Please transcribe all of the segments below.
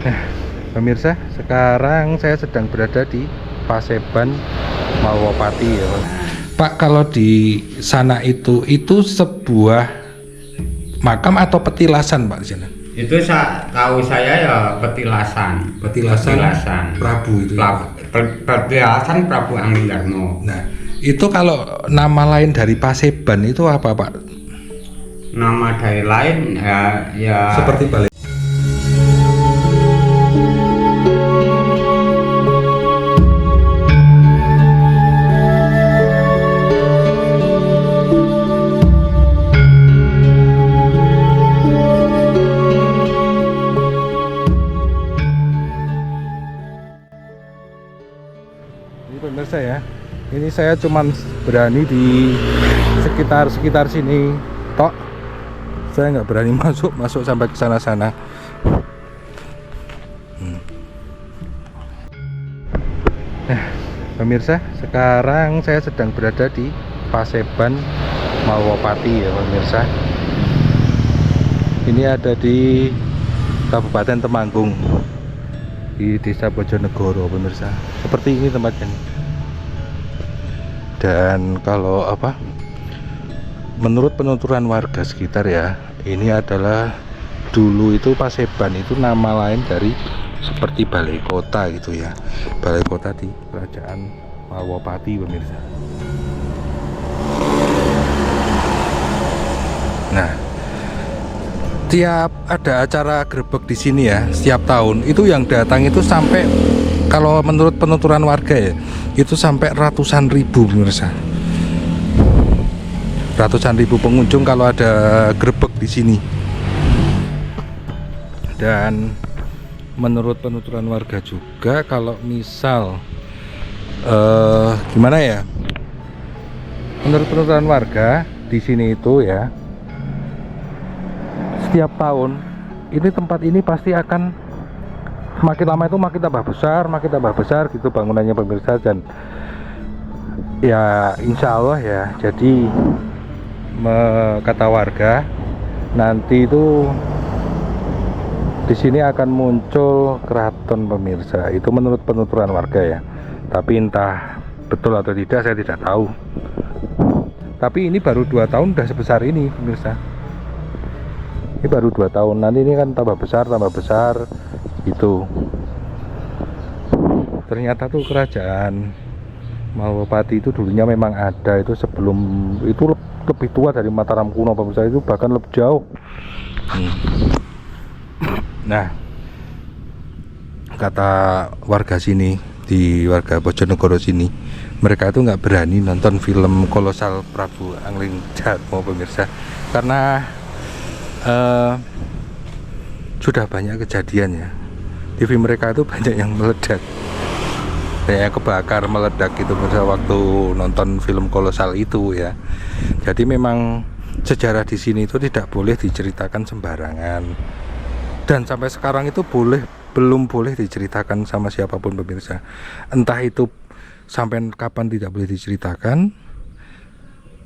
Nah, pemirsa, sekarang saya sedang berada di Paseban Malwapati ya, Pak. Kalau di sana itu sebuah makam atau petilasan, Pak, di sana? Itu tahu saya ya petilasan. Petilasan Prabu itu. Petilasan Prabu Anggidarno. Nah, itu kalau nama lain dari Paseban itu apa, Pak? Nama dari lain ya Seperti Balai. Ini pemirsa ya, ini saya cuman berani di sekitar sini tok. Saya nggak berani masuk sampai ke sana. Nah, pemirsa, sekarang saya sedang berada di Paseban Malwapati ya, pemirsa. Ini ada di Kabupaten Temanggung, di Desa Bojonegoro, pemirsa. Seperti ini tempatnya. Dan kalau menurut penuturan warga sekitar ya, ini adalah dulu itu Paseban itu nama lain dari seperti balai kota gitu ya, balai kota di Kerajaan Malwapati, pemirsa. Nah, tiap ada acara grebek di sini ya, setiap tahun itu yang datang itu sampai, kalau menurut penuturan warga ya, itu sampai ratusan ribu, pemirsa. Ratusan ribu pengunjung kalau ada grebek di sini. Dan menurut penuturan warga juga, kalau misal gimana ya? Menurut penuturan warga di sini itu ya, setiap tahun ini tempat ini pasti akan makin lama itu makin tambah besar gitu bangunannya, pemirsa. Dan ya insya Allah ya, jadi kata warga nanti itu di sini akan muncul keraton, pemirsa. Itu menurut penuturan warga ya, tapi entah betul atau tidak saya tidak tahu. Tapi ini baru 2 tahun udah sebesar ini, pemirsa. Ini baru 2 tahun, nanti ini kan tambah besar gitu. Ternyata tuh Kerajaan Malwapati itu dulunya memang ada, itu sebelum itu lebih tua dari Mataram kuno, pemirsa. Itu bahkan lebih jauh. Nah, kata warga sini, di warga Bojonegoro sini, mereka itu nggak berani nonton film kolosal Prabu Anggidarno, pemirsa, karena sudah banyak kejadian ya. TV mereka itu banyak yang meledak, banyak yang kebakar, meledak gitu, pemirsa, waktu nonton film kolosal itu ya. Jadi memang sejarah di sini itu tidak boleh diceritakan sembarangan. Dan sampai sekarang itu belum boleh diceritakan sama siapapun, pemirsa. Entah itu sampai kapan tidak boleh diceritakan,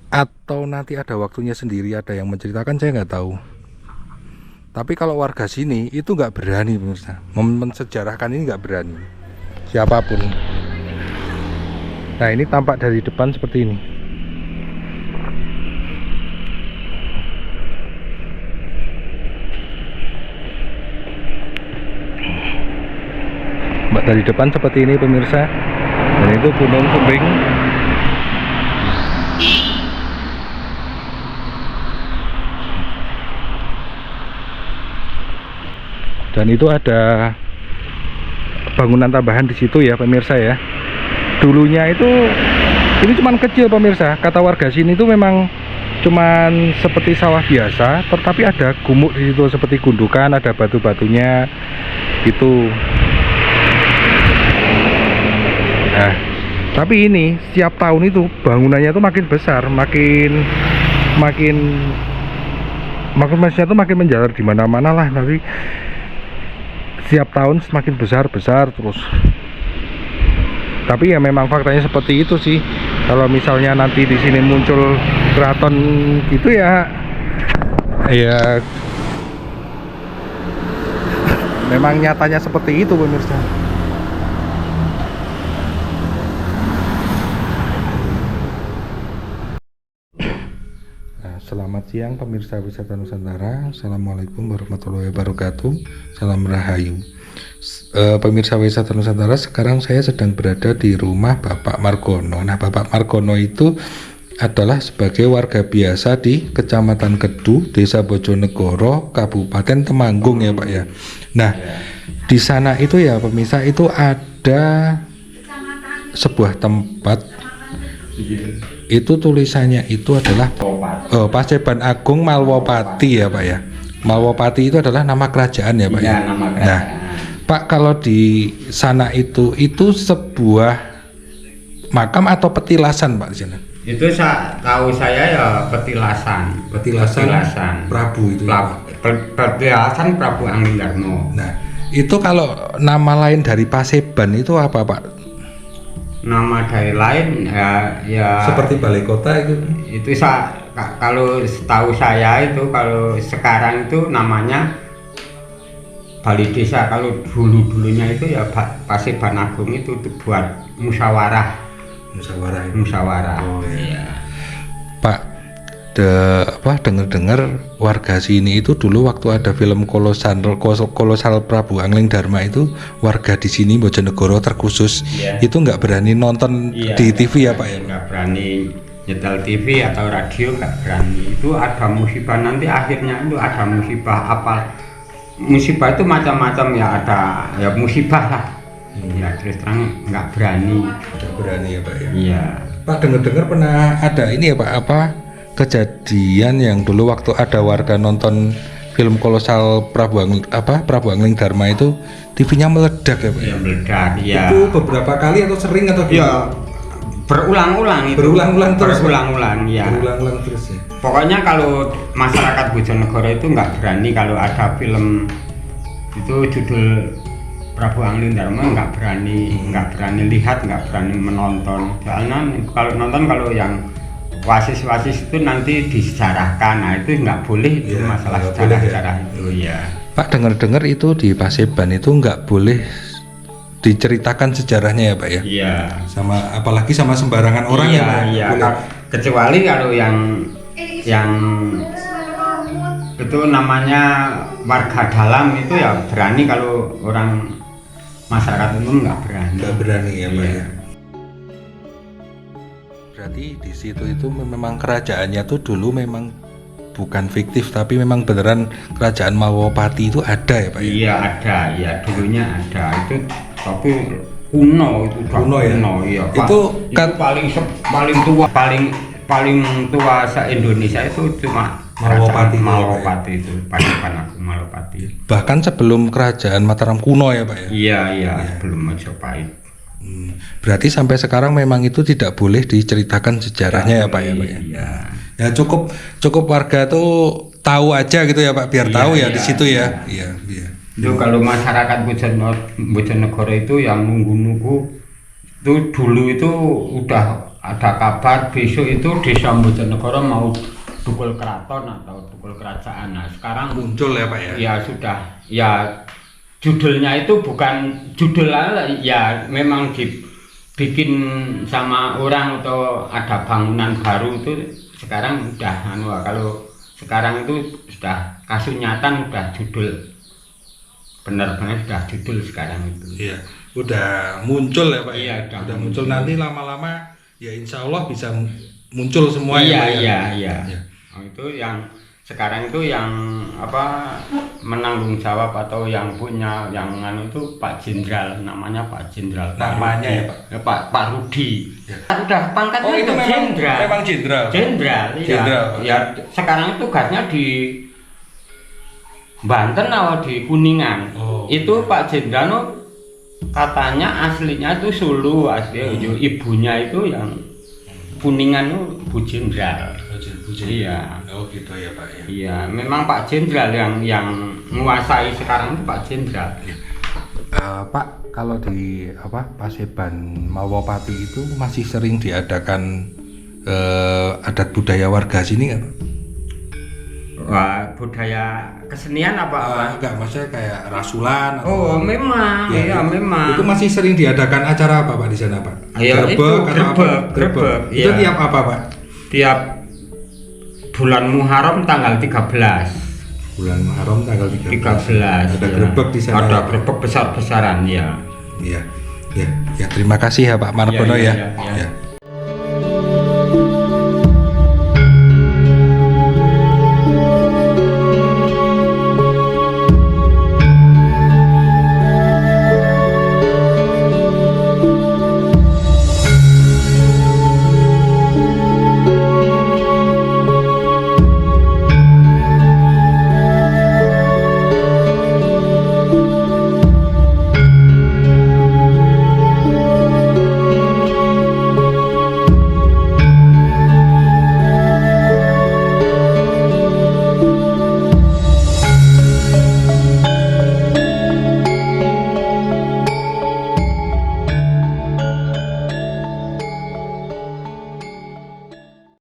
atau nanti ada waktunya sendiri ada yang menceritakan, saya nggak tahu. Tapi kalau warga sini itu nggak berani, pemirsa, mensejarahkan ini nggak berani, siapapun. Nah, ini tampak dari depan seperti ini. Dari depan seperti ini, pemirsa. Dan itu Gunung Sumbing. Dan itu ada bangunan tambahan di situ ya, pemirsa ya. Dulunya itu ini cuman kecil, pemirsa. Kata warga sini itu memang cuman seperti sawah biasa, tetapi ada gumuk di situ seperti gundukan, ada batu-batunya gitu. Nah, tapi ini setiap tahun itu bangunannya itu makin besar, makin maksudnya itu makin menjalar di mana-mana lah. Nanti setiap tahun semakin besar terus. Tapi ya memang faktanya seperti itu sih. Kalau misalnya nanti di sini muncul keraton gitu ya memang nyatanya seperti itu pemirsa. Selamat siang pemirsa Wisata Nusantara. Assalamualaikum warahmatullahi wabarakatuh. Salam Rahayu. Pemirsa Wisata Nusantara, sekarang saya sedang berada di rumah Bapak Margono. Nah, Bapak Margono itu adalah sebagai warga biasa di Kecamatan Kedu, Desa Bojonegoro, Kabupaten Temanggung ya Pak ya. Nah, di sana itu ya pemirsa itu ada sebuah tempat, itu tulisannya itu adalah Paseban Agung Malwopati ya Pak ya. Malwopati itu adalah nama kerajaan ya Pak ya. Nama kerajaan. Nah, Pak, kalau di sana itu sebuah makam atau petilasan Pak di sana? Itu tahu saya ya petilasan. Prabu itu. Petilasan Prabu Angglendarma. Nah, itu kalau nama lain dari Paseban itu apa Pak? Nama dari lain ya Seperti balai kota itu. Itu kalau setahu saya itu kalau sekarang itu namanya balai desa. Kalau dulunya itu ya Paseban Agung itu buat musyawarah. Musyawarah. Oh iya. Pak, dengar-dengar warga sini itu dulu waktu ada film kolosal Prabu Angglendarma itu warga di sini Bojonegoro terkhusus itu nggak berani nonton di TV ya Pak ya? Nggak berani nyetel TV atau radio, nggak berani. Itu ada musibah, nanti akhirnya itu ada musibah apa? Musibah itu macam-macam ya, ada ya musibah lah. Ya terus terang nggak berani. Nggak berani ya Pak ya? Iya. Pak, dengar-dengar pernah ada ini ya Pak, apa kejadian yang dulu waktu ada warga nonton film kolosal Prabu Angglendarma itu TV-nya meledak ya Pak? Ya meledak, ya. Itu beberapa kali atau sering atau gimana? Ya berulang-ulang itu. Berulang-ulang terus. Berulang-ulang ya. Berulang-ulang terus ya. Pokoknya kalau masyarakat Bojonegoro itu nggak berani kalau ada film itu judul Prabu Angglendarma, nggak berani lihat, nggak berani menonton. Soalnya kalau nonton, kalau yang wasis itu nanti disejarahkan, nah itu nggak boleh itu masalah sejarah itu ya. Pak, dengar-dengar itu di Paseban itu nggak boleh diceritakan sejarahnya ya Pak ya? Iya. Sama apalagi sama sembarangan orang ya Pak? Iya. Kecuali kalau yang itu namanya warga dalam itu ya berani, kalau orang masyarakat umum nggak berani. Nggak berani ya Pak Iya. ya? Berarti di situ itu memang kerajaannya tuh dulu memang bukan fiktif tapi memang beneran kerajaan Malwopati itu ada ya Pak ya? Iya ada, ya dulunya ada itu, tapi kuno itu Kuno ya? Iya. Itu paling tua se Indonesia itu cuma Malwopati. Malwopati itu, Paseban Agung Malwopati. Bahkan sebelum kerajaan Mataram kuno ya Pak ya? Iya. Belum Majapahit. Berarti sampai sekarang memang itu tidak boleh diceritakan sejarahnya ya Pak ya Pak ya? Iya. Ya cukup warga tuh tahu aja gitu ya Pak, biar tahu ya di situ ya. Iya. Itu kalau masyarakat Bojonegoro itu yang nunggu-nunggu itu dulu itu udah ada kabar besok itu desa Bojonegoro mau dukul keraton atau dukul kerajaan. Nah sekarang Muncul ya Pak ya? Ya sudah, ya judulnya itu bukan judul ya, memang dibikin sama orang atau ada bangunan baru itu sekarang udah kalau sekarang itu sudah kasunyatan, udah judul, benar-benar sudah judul sekarang itu. Iya, udah muncul ya Pak. Iya, udah muncul. Nanti lama-lama ya insya Allah bisa muncul semua ya Pak. Iya. Oh, itu yang sekarang itu yang menanggung jawab atau yang punya yang itu Pak Jenderal, namanya Pak Jenderal. Namanya ya Pak? Pak Rudi. Ya. Udah pangkatnya itu Jenderal. Memang Jenderal. Iya. Ya sekarang tugasnya di Banten atau di Kuningan. Itu Pak Jenderal katanya aslinya itu Sulu, ibunya itu yang Kuningan itu Bu Jenderal. Iya. Oh gitu ya Pak ya. Iya, memang Pak Jenderal yang menguasai sekarang itu Pak Jenderal. Pak, kalau di Paseban Malwopati itu masih sering diadakan adat budaya warga sini nggak Pak? Wah, budaya kesenian apa? Enggak, maksudnya kayak rasulan Oh, memang. Ya, Iya, memang. Itu masih sering diadakan acara apa Pak di sana Pak? Ya, itu grebek. Itu Iya. tiap apa Pak? Tiap bulan Muharram tanggal 13. Bulan Muharram tanggal 13. 13. Ada ya. grebek di sana. Ada ya? grebek besar-besaran ya. Iya. Ya, terima kasih ya Pak Margono Iya, ya. iya. Ya.